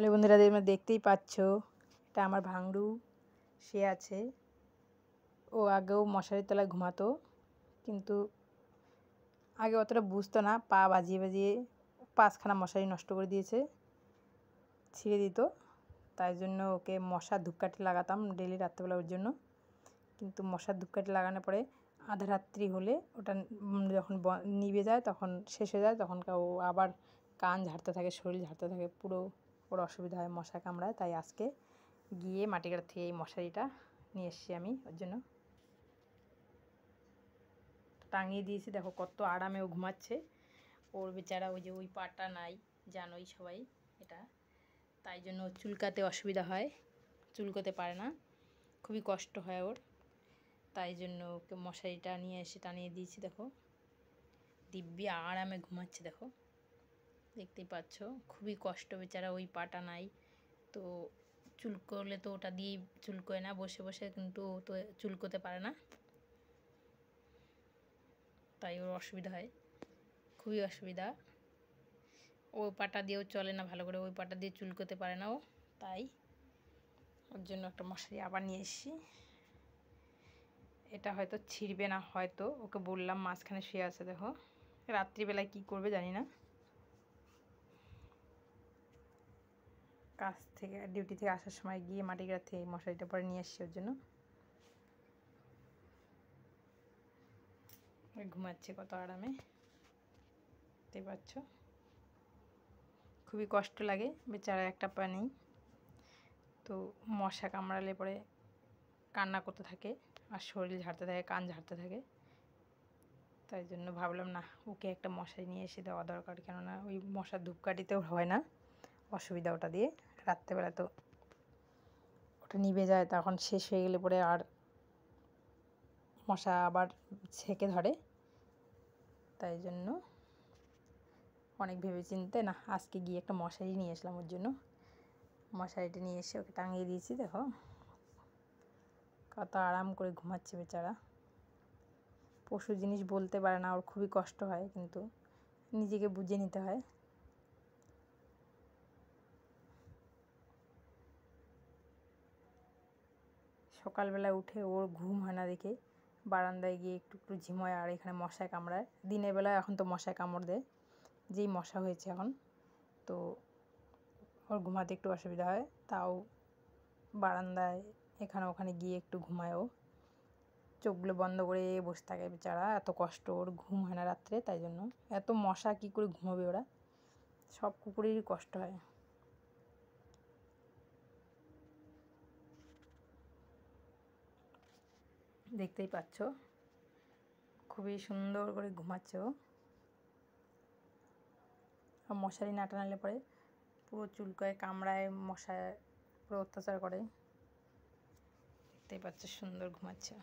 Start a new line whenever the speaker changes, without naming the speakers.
Hello বন্ধুরা, তোমরা দেখতেই পাচ্ছ এটা আমার ভাংড়ু। সে আছে, ও আগেও মশারির তলায় ঘুমাতো, কিন্তু আগে অতটা বুঝতো না। পা বাজিয়ে বাজিয়ে 5খানা মশারি নষ্ট করে দিয়েছে, ছিঁড়ে দিত। তাই জন্য ওকে মশার ধূপকাঠি লাগাতাম ডেলি রাত্রেবেলা ওর জন্য। কিন্তু মশার ধূপকাঠি লাগানোর পরে আধা রাত্রি হলে ওটা যখন নিভে যায়, তখন শেষ হয়ে যায়, তখন ও আবার কান ঝাড়তে থাকে, শরীর ঝাড়তে থাকে, পুরো ওর অসুবিধা হয়, মশা কামড়ায়। তাই আজকে গিয়ে মাটিঘাট থেকে এই মশারিটা নিয়ে এসেছি আমি ওর জন্য, টাঙিয়ে দিয়েছি। দেখো কত আরামে ও ঘুমাচ্ছে। ওর বেচারা ওই যে ওই পাটা নাই, জানোই সবাই এটা, তাই জন্য ওর চুলকাতে অসুবিধা হয়, চুলকোতে পারে না, খুবই কষ্ট হয় ওর। তাই জন্য ওকে মশারিটা নিয়ে এসে টানিয়ে দিয়েছি। দেখো দিব্যি আরামে ঘুমাচ্ছে, দেখো দেখতেই পাচ্ছ। খুবই কষ্ট বেচারা, ওই পাটা নাই তো চুলকোলে তো ওটা দিয়েই চুলকোয় না বসে বসে, কিন্তু ও তো চুলকোতে পারে না, তাই ওর অসুবিধা হয়, খুবই অসুবিধা। ওই পাটা দিয়েও চলে না ভালো করে, ওই পাটা দিয়ে চুলকোতে পারে না ও, তাই ওর জন্য একটা মশারি আবার নিয়ে এসেছি। এটা হয়তো ছিঁড়বে না, হয়তো ওকে বললাম মাঝখানে শুয়ে আছে। দেখো রাত্রিবেলায় কি করবে জানি না। কাজ থেকে ডিউটি থেকে আসার সময় গিয়ে মাটিঘাট থেকে মশারিটা পরে নিয়ে এসছি ওর জন্য। ঘুমাচ্ছে কত আরামে, দেখতে পাচ্ছ। খুবই কষ্ট লাগে বেচারা, একটা পা নেই তো মশা কামড়ালে পরে কান্না করতে থাকে আর শরীর ঝাড়তে থাকে, কান ঝাড়তে থাকে। তাই জন্য ভাবলাম না, ওকে একটা মশারি নিয়ে এসে দেওয়া দরকার, কেননা ওই মশার ধূপকাঠিতেও হয় না অসুবিধা ওটা দিয়ে। রাত্রেবেলা তো ওটা নিভে যায়, তখন শেষ হয়ে গেলে পরে আর মশা আবার ছেঁকে ধরে। তাই জন্য অনেক ভেবেচিন্তে না, আজকে গিয়ে একটা মশারি নিয়ে আসলাম ওর জন্য। মশারিটা নিয়ে এসে ওকে টাঙিয়ে দিয়েছি। দেখো কত আরাম করে ঘুমাচ্ছে বেচারা। পশু জিনিস বলতে পারে না, ওর খুবই কষ্ট হয়, কিন্তু নিজেকে বুঝে নিতে হয়। সকালবেলা উঠে ওর ঘুম হয় না দেখে বারান্দায় গিয়ে একটু একটু ঝিমোয়, আর এখানে মশায় কামড়ায়। দিনের বেলায় এখন তো মশায় কামড় দেয়, যেই মশা হয়েছে এখন, তো ওর ঘুমাতে একটু অসুবিধা হয়। তাও বারান্দায় এখানে ওখানে গিয়ে একটু ঘুমায়। ও চোখগুলো বন্ধ করে বসে থাকে বেচারা, এত কষ্ট, ওর ঘুম হয় না রাত্রে। তাই জন্য এত মশা কী করে ঘুমোবে ওরা, সব কুকুরেরই কষ্ট হয়। দেখতেই পাচ্ছ খুবই সুন্দর করে ঘুমাচ্ছে ও। আর মশারি না টানালে পরে পুরো চুলকায়, কামড়ায়, মশায় পুরো অত্যাচার করে। দেখতেই পাচ্ছ সুন্দর ঘুমাচ্ছে।